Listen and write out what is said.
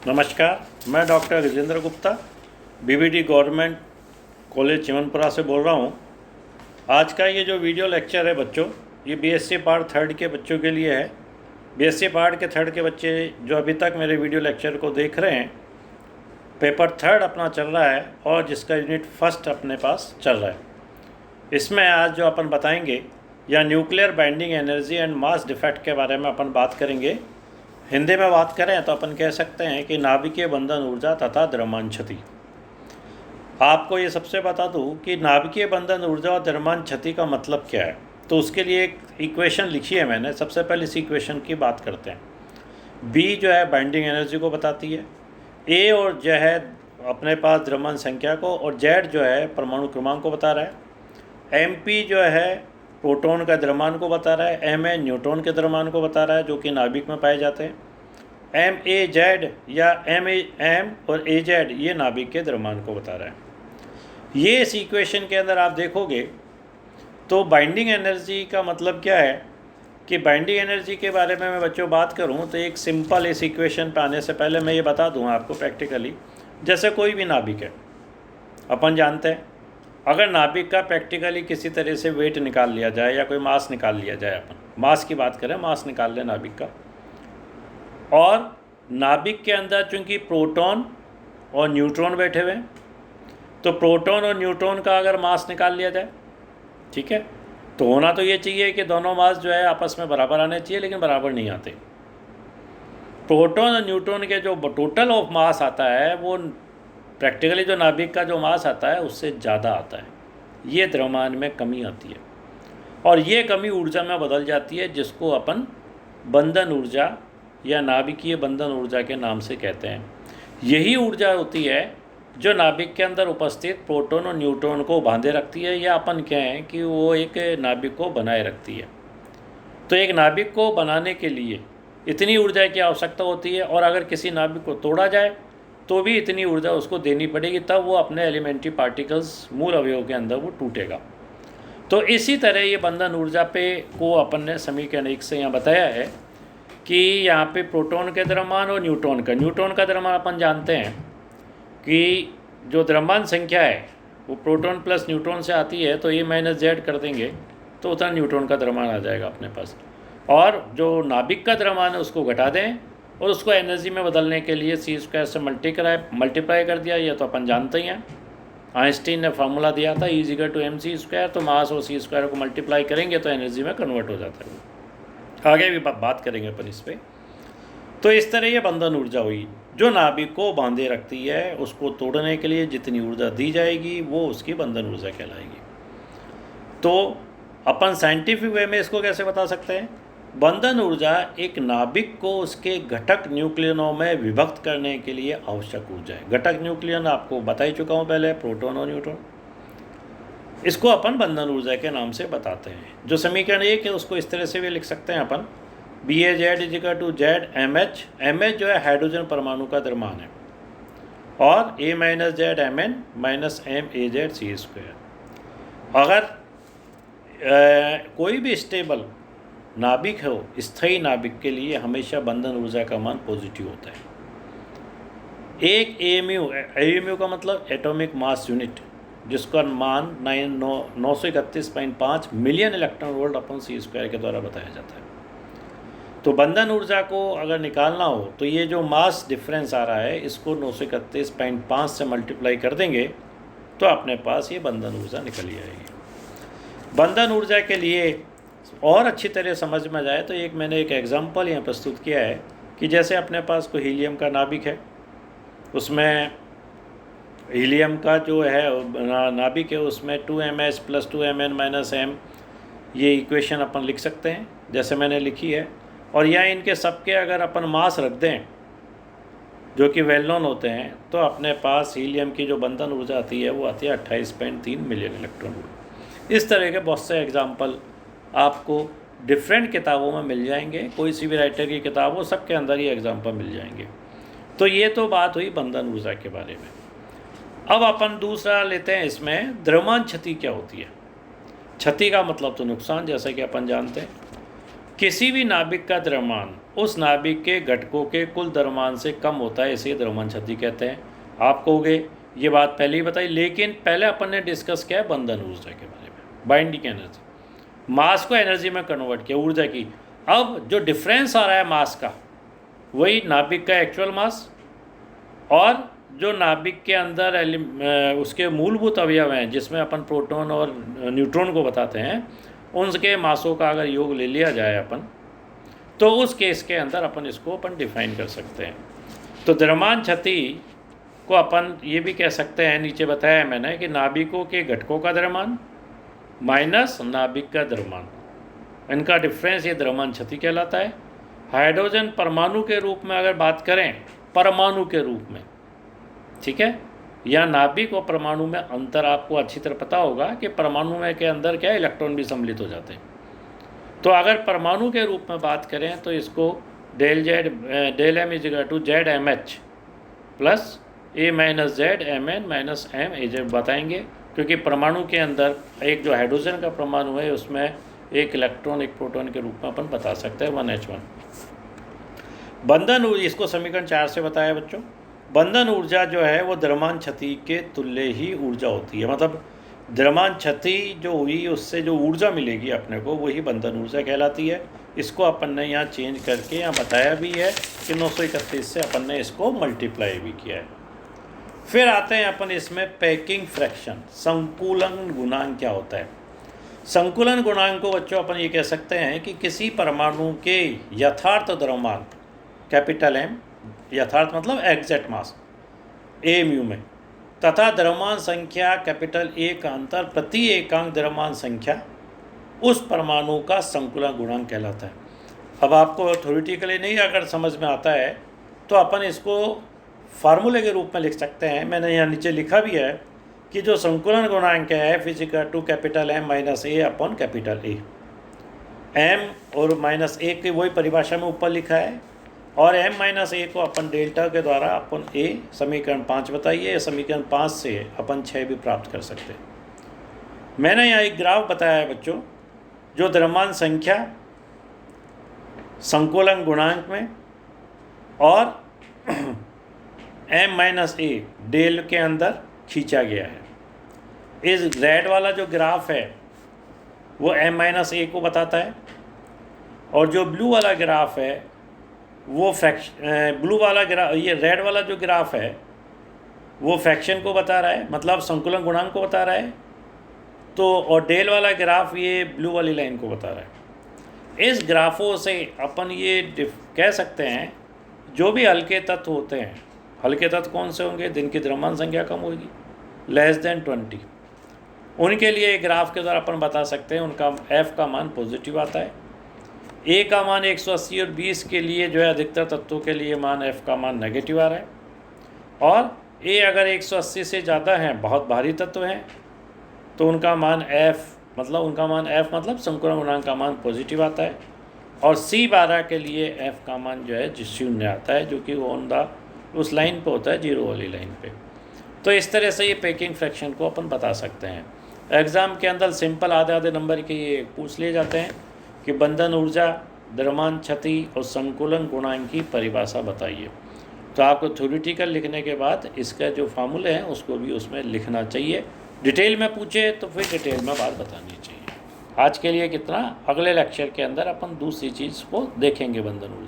नमस्कार, मैं doctor Gajendra Gupta BBD government college Chimanpura से बोल रहा हूँ। आज का ये जो वीडियो लेक्चर है बच्चों, ये बीएससी पार्ट थर्ड के बच्चों के लिए है। बीएससी पार्ट के थर्ड के बच्चे जो अभी तक मेरे वीडियो लेक्चर को देख रहे हैं, पेपर थर्ड अपना चल रहा है और जिसका यूनिट फर्स्ट अपने पास चल रहा है। इसमें आज जो अपन बताएंगे या nuclear binding energy and mass defect के बारे में अपन बात करेंगे। हिंदी में बात करें तो अपन कह सकते हैं कि नाभिकीय बंधन ऊर्जा तथा द्रव्यमान क्षति। आपको ये सबसे बता दूं कि नाभिकीय बंधन ऊर्जा और द्रव्यमान क्षति का मतलब क्या है। तो उसके लिए एक इक्वेशन लिखी है मैंने। सबसे पहले इस इक्वेशन की बात करते हैं। बी जो है बाइंडिंग एनर्जी को बताती है, ए और जो है अपने पास द्रव्यमान संख्या को, और जेड जो है परमाणु क्रमांक को बता रहा है। एम पी जो है प्रोटॉन का द्रव्यमान को बता रहा है। एम ए न्यूट्रॉन के द्रव्यमान को बता रहा है जो कि नाभिक में पाए जाते हैं। एम ए जेड या एम और ए जेड ये नाभिक के द्रव्यमान को बता रहा है। ये इस इक्वेशन के अंदर आप देखोगे तो बाइंडिंग एनर्जी का मतलब क्या है कि बाइंडिंग एनर्जी के बारे में मैं बच्चों बात करूं तो एक सिंपल इस इक्वेशन पर आने से पहले मैं ये बता दूं आपको प्रैक्टिकली। जैसे कोई भी नाभिक है, अपन जानते हैं अगर नाभिक का प्रैक्टिकली किसी तरह से वेट निकाल लिया जाए या कोई मास निकाल लिया जाए, अपन मास की बात करें, मास निकाल लें नाभिक का, और नाभिक के अंदर चूंकि प्रोटॉन और न्यूट्रॉन बैठे हुए हैं, तो प्रोटॉन और न्यूट्रॉन का अगर मास निकाल लिया जाए, ठीक है, तो होना तो ये चाहिए कि दोनों मास जो है आपस में बराबर आने चाहिए, लेकिन बराबर नहीं आते। प्रोटॉन और न्यूट्रॉन के जो टोटल ऑफ मास आता है वो प्रैक्टिकली जो नाभिक का जो मास आता है उससे ज़्यादा आता है। ये द्रव्यमान में कमी आती है और ये कमी ऊर्जा में बदल जाती है, जिसको अपन बंधन ऊर्जा या नाभिकीय बंधन ऊर्जा के नाम से कहते हैं। यही ऊर्जा होती है जो नाभिक के अंदर उपस्थित प्रोटॉन और न्यूट्रॉन को बांधे रखती है, या अपन कहें कि वो एक नाभिक को बनाए रखती है। तो एक नाभिक को बनाने के लिए इतनी ऊर्जा की आवश्यकता होती है, और अगर किसी नाभिक को तोड़ा जाए तो भी इतनी ऊर्जा उसको देनी पड़ेगी, तब वो अपने एलिमेंट्री पार्टिकल्स मूल अवयव के अंदर वो टूटेगा। तो इसी तरह ये बंधन ऊर्जा पे को अपन ने समीकरण 1 से यहाँ बताया है कि यहाँ पे प्रोटॉन के द्रव्यमान और न्यूट्रॉन का द्रव्यमान अपन जानते हैं कि जो द्रव्यमान संख्या है वो प्रोटॉन प्लस न्यूट्रॉन से आती है, तो ए माइनस जेड कर देंगे तो उतना न्यूट्रॉन का द्रव्यमान आ जाएगा अपने पास। और जो नाभिक का द्रव्यमान है उसको घटा दें और उसको एनर्जी में बदलने के लिए सी स्क्वायर से मल्टीप्लाई कर दिया। ये तो अपन जानते ही हैं, आइंस्टीन ने फार्मूला दिया था E = mc²। तो मास और सी स्क्वायर को मल्टीप्लाई करेंगे तो एनर्जी में कन्वर्ट हो जाता है। आगे भी बात करेंगे अपन इस पर। तो इस तरह ये बंधन ऊर्जा हुई जो नाभिक को बांधे रखती है। उसको तोड़ने के लिए जितनी ऊर्जा दी जाएगी वो उसकी बंधन ऊर्जा कहलाएगी। तो अपन साइंटिफिक वे में इसको कैसे बता सकते हैं? बंधन ऊर्जा एक नाभिक को उसके घटक न्यूक्लियनों में विभक्त करने के लिए आवश्यक ऊर्जा है। घटक न्यूक्लियन आपको बता ही चुका हूँ पहले, प्रोटॉन और न्यूट्रॉन। इसको अपन बंधन ऊर्जा के नाम से बताते हैं। जो समीकरण 1 है उसको इस तरह से भी लिख सकते हैं अपन, BaZ = ZmH। MH जो है हाइड्रोजन परमाणु का द्रव्यमान है, और A - Z Mn - MaZ C²। अगर कोई भी स्टेबल नाभिक हो, स्थायी नाभिक के लिए हमेशा बंधन ऊर्जा का मान पॉजिटिव होता है। एक AMU का मतलब एटॉमिक मास यूनिट, जिसका मान 931.5 मिलियन इलेक्ट्रॉन वोल्ट अपन C² के द्वारा बताया जाता है। तो बंधन ऊर्जा को अगर निकालना हो तो ये जो मास डिफरेंस आ रहा है इसको 931.5 से मल्टीप्लाई कर देंगे तो अपने पास ये बंधन ऊर्जा निकल आएगी। बंधन ऊर्जा के लिए और अच्छी तरह समझ में जाए तो मैंने एक एग्जांपल यहाँ प्रस्तुत किया है कि जैसे अपने पास कोई हीलियम का नाभिक है, उसमें हीलियम का जो है नाभिक है उसमें 2mH + 2mn - m, ये इक्वेशन अपन लिख सकते हैं जैसे मैंने लिखी है। और यहाँ इनके सबके अगर अपन मास रख दें जो कि वेल नोन होते हैं, तो अपने पास हीलियम की जो बंधन ऊर्जा आती है वो आती है 28.3 मिलियन इलेक्ट्रॉन वोल्ट। इस तरह के बहुत से एग्जाम्पल आपको डिफरेंट किताबों में मिल जाएंगे। कोई सी भी राइटर की किताब हो, सबके अंदर ये एग्जाम्पल मिल जाएंगे। तो ये तो बात हुई बंधन ऊर्जा के बारे में। अब अपन दूसरा लेते हैं, इसमें द्रव्यमान क्षति क्या होती है। क्षति का मतलब तो नुकसान, जैसा कि अपन जानते हैं। किसी भी नाभिक का द्रव्यमान उस नाभिक के घटकों के कुल द्रव्यमान से कम होता है, इसे द्रव्यमान क्षति कहते हैं। आप कहोगे ये बात पहले ही बताई, लेकिन पहले अपन ने डिस्कस किया है बंधन ऊर्जा के बारे में, बाइंडिंग एनर्जी। मास को एनर्जी में कन्वर्ट किया ऊर्जा की। अब जो डिफरेंस आ रहा है मास का, वही नाभिक का एक्चुअल मास और जो नाभिक के अंदर उसके मूलभूत अवयव हैं जिसमें अपन प्रोटॉन और न्यूट्रॉन को बताते हैं, उनके मासों का अगर योग ले लिया जाए अपन, तो उस केस के अंदर अपन इसको अपन डिफाइन कर सकते हैं। तो द्रव्यमान क्षति को अपन ये भी कह सकते हैं, नीचे बताया है मैंने, कि नाभिकों के घटकों का द्रव्यमान माइनस नाभिक का द्रव्यमान, इनका डिफरेंस ये द्रव्यमान क्षति कहलाता है। हाइड्रोजन परमाणु के रूप में अगर बात करें, परमाणु के रूप में, ठीक है, या नाभिक और परमाणु में अंतर आपको अच्छी तरह पता होगा कि परमाणु में के अंदर क्या है, इलेक्ट्रॉन भी सम्मिलित हो जाते हैं। तो अगर परमाणु के रूप में बात करें तो इसको del M is to Z M H plus A minus Z M N minus M A Z बताएंगे, क्योंकि परमाणु के अंदर एक जो हाइड्रोजन का परमाणु है उसमें एक इलेक्ट्रॉन एक प्रोटॉन के रूप में अपन बता सकते हैं 1h1। बंधन ऊर्जा, इसको समीकरण 4 से बताया बच्चों। बंधन ऊर्जा जो है वो द्रव्यमान क्षति के तुल्य ही ऊर्जा होती है, मतलब द्रव्यमान क्षति जो हुई उससे जो ऊर्जा मिलेगी अपने को वही बंधन ऊर्जा कहलाती है। इसको अपन ने यहाँ चेंज करके यहाँ बताया भी है कि 931 से अपन ने इसको मल्टीप्लाई भी किया है। फिर आते हैं अपन इसमें पैकिंग फ्रैक्शन, संकुलन गुणांक क्या होता है। संकुलन गुणांक को बच्चों अपन ये कह सकते हैं कि किसी परमाणु के यथार्थ द्रव्यमान कैपिटल एम, यथार्थ मतलब एग्जैक्ट मास ए म्यू में, तथा द्रव्यमान संख्या कैपिटल ए का अंतर प्रति एकांक द्रव्यमान संख्या उस परमाणु का संकुलन गुणांक कहलाता है। अब आपको थ्योरेटिकली नहीं अगर समझ में आता है तो अपन इसको फार्मूले के रूप में लिख सकते हैं। मैंने यहाँ नीचे लिखा भी है कि जो संकुलन गुणांक है F is equal to capital M minus A upon capital A. M और माइनस ए की वही परिभाषा में ऊपर लिखा है, और m माइनस ए को अपन डेल्टा के द्वारा अपन a समीकरण 5 बताइए, समीकरण 5 से अपन 6 भी प्राप्त कर सकते हैं। मैंने यहाँ एक ग्राफ बताया है बच्चों, जो द्रव्यमान संख्या संकुलन गुणांक में और m माइनस ए डेल के अंदर खींचा गया है। इस रेड वाला जो ग्राफ है वो m माइनस ए को बताता है, और जो ब्लू वाला ग्राफ है वो ब्लू वाला ग्राफ, ये रेड वाला जो ग्राफ है वो फ्रैक्शन को बता रहा है, मतलब संकुलन गुणांक को बता रहा है। तो और डेल वाला ग्राफ ये ब्लू वाली लाइन को बता रहा है। इस ग्राफों से अपन ये कह सकते हैं जो भी हल्के तत्व होते हैं, हल्के तत्व कौन से होंगे, जिनकी द्रव्यमान संख्या कम होगी लेस देन 20, उनके लिए ग्राफ के द्वारा अपन बता सकते हैं उनका एफ का मान पॉजिटिव आता है। ए का मान 180 और 20 के लिए जो है अधिकतर तत्वों के लिए मान एफ का मान नेगेटिव आ रहा है, और ए अगर 180 से ज़्यादा हैं, बहुत भारी तत्व हैं, तो उनका मान एफ मतलब संकुलन गुणांक का मान पॉजिटिव आता है, और C12 के लिए एफ का मान जो है 0 आता है, जो कि वो उस लाइन पे होता है, 0 वाली लाइन पे। तो इस तरह से ये पैकिंग फ्रैक्शन को अपन बता सकते हैं। एग्ज़ाम के अंदर सिंपल आधे नंबर के ये पूछ लिए जाते हैं कि बंधन ऊर्जा, द्रव्यमान क्षति और संकुलन गुणांक की परिभाषा बताइए। तो आपको थ्योरेटिकल लिखने के बाद इसका जो फार्मूले हैं उसको भी उसमें लिखना चाहिए। डिटेल में पूछे तो फिर डिटेल में बात बतानी चाहिए। आज के लिए कितना, अगले लेक्चर के अंदर अपन दूसरी चीज़ को देखेंगे बंधन ऊर्जा।